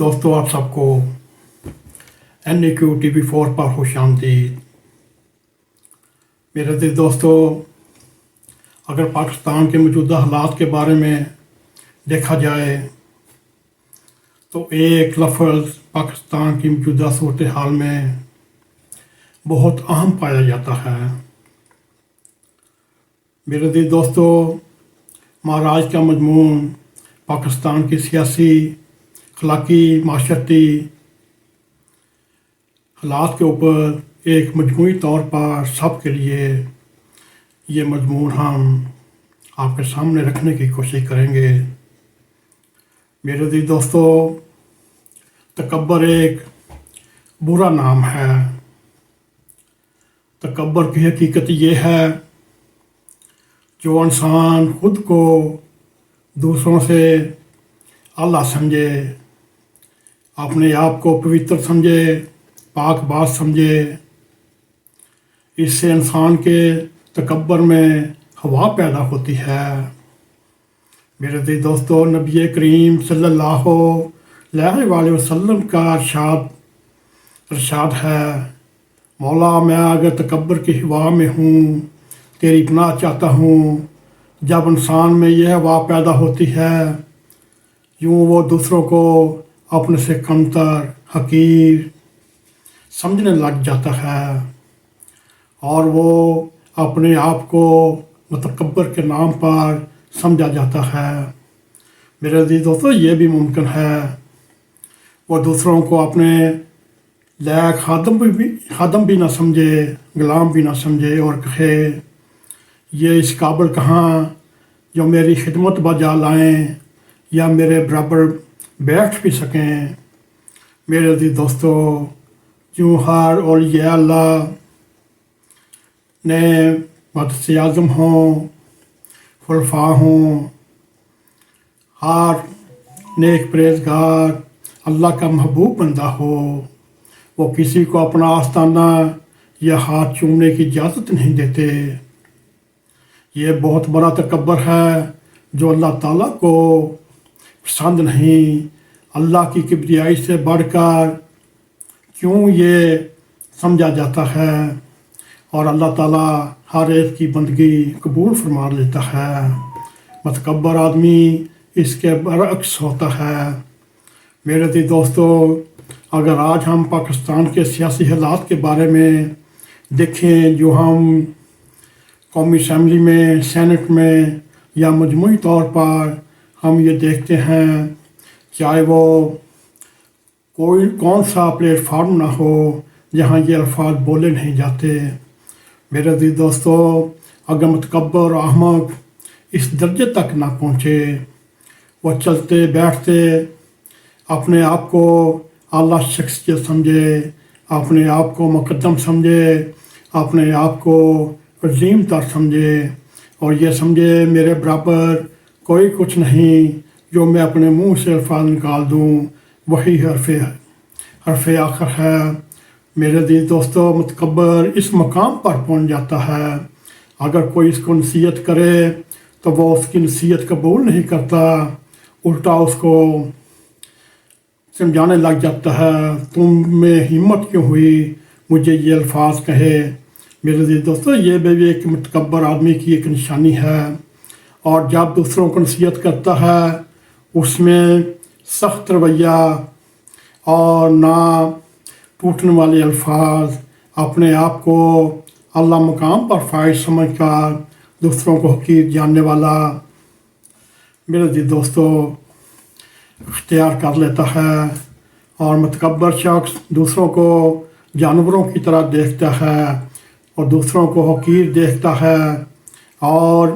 دوستو آپ سب کو NAQ TV4 پر خوش آمدید۔ میرے عزیز دوستو، اگر پاکستان کے موجودہ حالات کے بارے میں دیکھا جائے تو ایک لفظ پاکستان کی موجودہ صورتحال میں بہت اہم پایا جاتا ہے۔ میرے عزیز دوستو، مہاراج کا مضمون پاکستان کی سیاسی، اخلاقی، معاشرتی حالات کے اوپر ایک مجموعی طور پر سب کے لیے یہ مضمون ہم آپ کے سامنے رکھنے کی کوشش کریں گے۔ میرے عزیز دوستو، تکبر ایک برا نام ہے۔ تکبر کی حقیقت یہ ہے جو انسان خود کو دوسروں سے اعلیٰ سمجھے، اپنے آپ کو پوتر سمجھے، پاک باز سمجھے، اس سے انسان کے تکبر میں ہوا پیدا ہوتی ہے۔ میرے عزیز دوستو، نبی کریم صلی اللہ علیہ وآلہ وسلم کا ارشاد ہے، مولا میں اگر تکبر کی ہوا میں ہوں، تیری پناہ چاہتا ہوں۔ جب انسان میں یہ ہوا پیدا ہوتی ہے، یوں وہ دوسروں کو اپنے سے کمتر، حقیر سمجھنے لگ جاتا ہے اور وہ اپنے آپ کو متکبر کے نام پر سمجھا جاتا ہے۔ میرے عزیز دوستو، یہ بھی ممکن ہے وہ دوسروں کو اپنے لائق خادم بھی نہ سمجھے، غلام بھی نہ سمجھے اور کہے یہ اس قابل کہاں جو میری خدمت بجا لائیں یا میرے برابر بیٹھ بھی سکیں۔ میرے عزیز دوستو، جو ہر اولیاء اللہ نے مقدس اعظم ہوں، خلفاء ہوں، ہر نیک پرہیزگار اللہ کا محبوب بندہ ہو، وہ کسی کو اپنا آستانہ یا ہاتھ چومنے کی اجازت نہیں دیتے۔ یہ بہت بڑا تکبر ہے جو اللہ تعالیٰ کو پسند نہیں۔ اللہ کی کبریائی سے بڑھ کر کیوں یہ سمجھا جاتا ہے اور اللہ تعالیٰ ہر ایک کی بندگی قبول فرما لیتا ہے۔ متکبر آدمی اس کے برعکس ہوتا ہے۔ میرے عزیز دوستو، اگر آج ہم پاکستان کے سیاسی حالات کے بارے میں دیکھیں جو ہم قومی اسمبلی میں، سینٹ میں یا مجموعی طور پر ہم یہ دیکھتے ہیں، چاہے وہ کون سا پلیٹ فارم نہ ہو جہاں یہ الفاظ بولے نہیں جاتے۔ میرے عزیز دوستو، اگر متکبر اور احمق اس درجے تک نہ پہنچے، وہ چلتے بیٹھتے اپنے آپ کو اعلیٰ شخصیت سمجھے، اپنے آپ کو مقدم سمجھے، اپنے آپ کو عظیم تر سمجھے اور یہ سمجھے میرے برابر کوئی کچھ نہیں، جو میں اپنے منہ سے الفاظ نکال دوں وہی حرف آخر ہے۔ میرے عزیز دوستو، متکبر اس مقام پر پہنچ جاتا ہے، اگر کوئی اس کو نصیحت کرے تو وہ اس کی نصیحت قبول نہیں کرتا، الٹا اس کو سمجھانے لگ جاتا ہے، تم میں ہمت کیوں ہوئی مجھے یہ الفاظ کہے۔ میرے عزیز دوستو، یہ بھی ایک متکبر آدمی کی ایک نشانی ہے، اور جب دوسروں کو نصیحت کرتا ہے اس میں سخت رویہ اور نہ ٹوٹنے والے الفاظ، اپنے آپ کو اعلیٰ مقام پر فائز سمجھ کر دوسروں کو حقیر جاننے والا میرے عزیز دوستو اختیار کر لیتا ہے، اور متکبر شخص دوسروں کو جانوروں کی طرح دیکھتا ہے اور دوسروں کو حقیر دیکھتا ہے۔ اور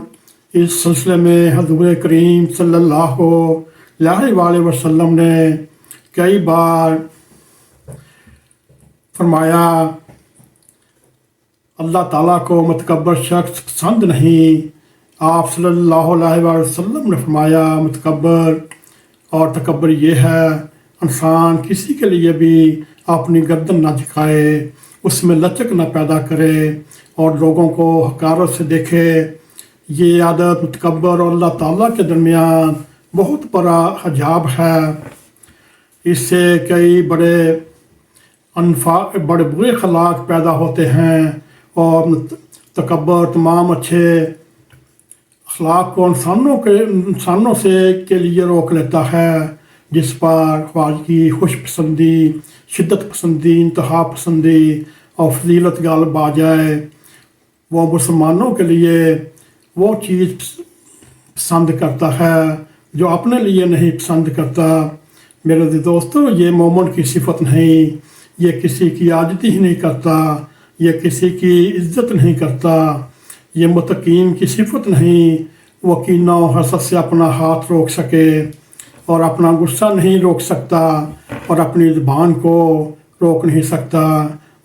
اس سلسلے میں حضور کریم صلی اللہ علیہ وآلہ وسلم نے کئی بار فرمایا، اللہ تعالیٰ کو متکبر شخص پسند نہیں۔ آپ صلی اللہ علیہ وآلہ وسلم نے فرمایا، متکبر اور تکبر یہ ہے، انسان کسی کے لیے بھی اپنی گردن نہ جھکائے، اس میں لچک نہ پیدا کرے اور لوگوں کو حقارت سے دیکھے۔ یہ عادت متکبر اور اللہ تعالیٰ کے درمیان بہت بڑا حجاب ہے۔ اس سے کئی بڑے برے اخلاق پیدا ہوتے ہیں، اور تکبر تمام اچھے اخلاق کو انسانوں کے لیے روک لیتا ہے، جس پر خواجگی، خوش پسندی، شدت پسندی، انتہا پسندی اور فضیلت غالب آ جائے۔ وہ مسلمانوں کے لیے وہ چیز پسند کرتا ہے جو اپنے لیے نہیں پسند کرتا۔ میرے دوستو، یہ مومن کی صفت نہیں، یہ کسی کی عاجزی ہی نہیں کرتا، یہ کسی کی عزت نہیں کرتا، یہ متقین کی صفت نہیں۔ وہ کینہ و حسد سے اپنا ہاتھ روک سکے اور اپنا غصہ نہیں روک سکتا، اور اپنی زبان کو روک نہیں سکتا،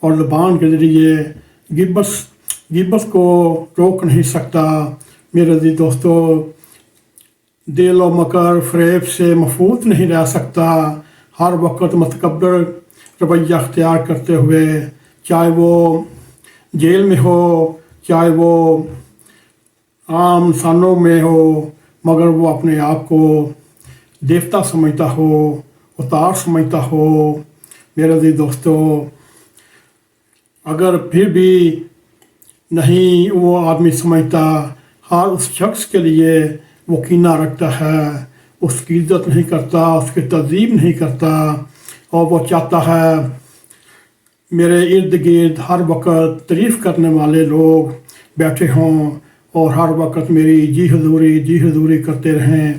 اور زبان کے ذریعے غیبت کو روک نہیں سکتا۔ میرے دوستو، دل و مکر فریب سے محفوظ نہیں رہ سکتا، ہر وقت متکبر رویہ اختیار کرتے ہوئے، چاہے وہ جیل میں ہو، چاہے وہ عام انسانوں میں ہو، مگر وہ اپنے آپ کو دیوتا سمجھتا ہو، اتار سمجھتا ہو۔ میرے دوستو، اگر پھر بھی نہیں وہ آدمی سمجھتا، ہر اس شخص کے لیے وہ کینہ رکھتا ہے، اس کی عزت نہیں کرتا، اس کی تعظیم نہیں کرتا، اور وہ چاہتا ہے میرے ارد گرد ہر وقت تعریف کرنے والے لوگ بیٹھے ہوں اور ہر وقت میری جی حضوری کرتے رہیں۔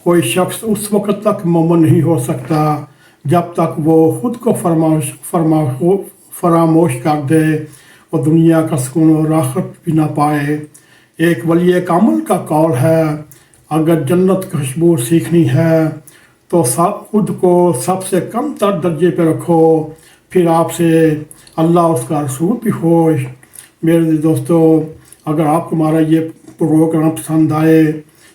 کوئی شخص اس وقت تک مومن نہیں ہو سکتا جب تک وہ خود کو فراموش کر دے اور دنیا کا سکون و راحت بھی نہ پائے۔ ایک ولی کامل کا قول ہے، اگر جنت کی خوشبو سیکھنی ہے تو خود کو سب سے کم تر درجے پہ رکھو، پھر آپ سے اللہ اس کا رسول بھی خوش۔ میرے دوستو، اگر آپ کو ہمارا یہ پروگرام پسند آئے،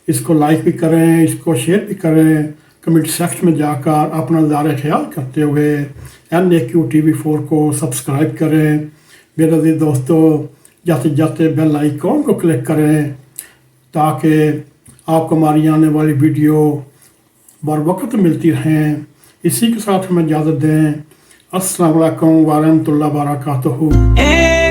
اس کو لائک بھی کریں، اس کو شیئر بھی کریں، کمنٹ سیکشن میں جا کر اپنا نظارہ خیال کرتے ہوئے NAQ-TV4 کو سبسکرائب کریں۔ میرے دوستو، جاتے بیل آئیکن کو کلک کریں تاکہ آپ کو ہماری آنے والی ویڈیو بر وقت ملتی رہیں۔ اسی کے ساتھ ہمیں اجازت دیں۔ السلام علیکم ورحمۃ اللہ وبرکاتہ۔